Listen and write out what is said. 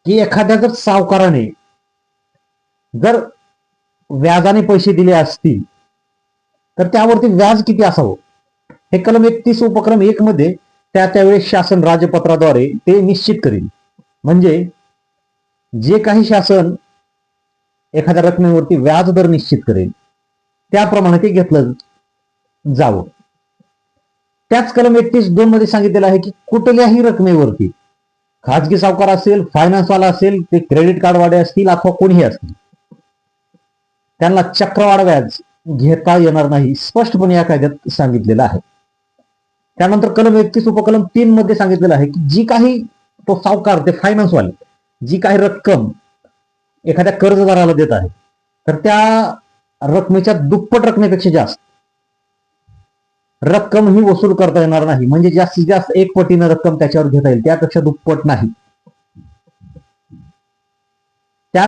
की एखाद्या जर सावकाराने जर व्याजाने पैसे दिले असतील तर त्यावरती व्याज किती असावं हे कलम 31 उपक्रम 1 मध्ये त्यावेळेस शासन राजपत्राद्वारे ते निश्चित करेल. म्हणजे जे काही शासन एखाद्या रकमेवरती व्याज दर निश्चित करेल त्याप्रमाणे ते घेतलं जावं. त्याच कलम 31(2) मध्ये सांगितलेलं आहे की कुठल्याही रकमेवरती खाजगी सावकार असेल, फायनान्सवाला असेल, ते क्रेडिट कार्डवाले असतील अथवा कोणीही असतील, त्यांना चक्रवाढ व्याज घेता येणार नाही, स्पष्टपणे या कायद्यात सांगितलेलं आहे. त्यानंतर कलम 31 उपकलम 3 मध्ये सांगितलेलं आहे की जी काही तो सावकार, ते फायनान्सवाले जी काही रक्कम एखाद्या कर्जदाराला देत आहे तर त्या रकमेच्या दुप्पट रकमेपेक्षा जास्त रक्कम ही वसूल करता येणार नाही. म्हणजे जास्तीत जास्त 1 पटीनं रक्कम त्याच्यावर घेता येईल, त्यापेक्षा दुप्पट नाही.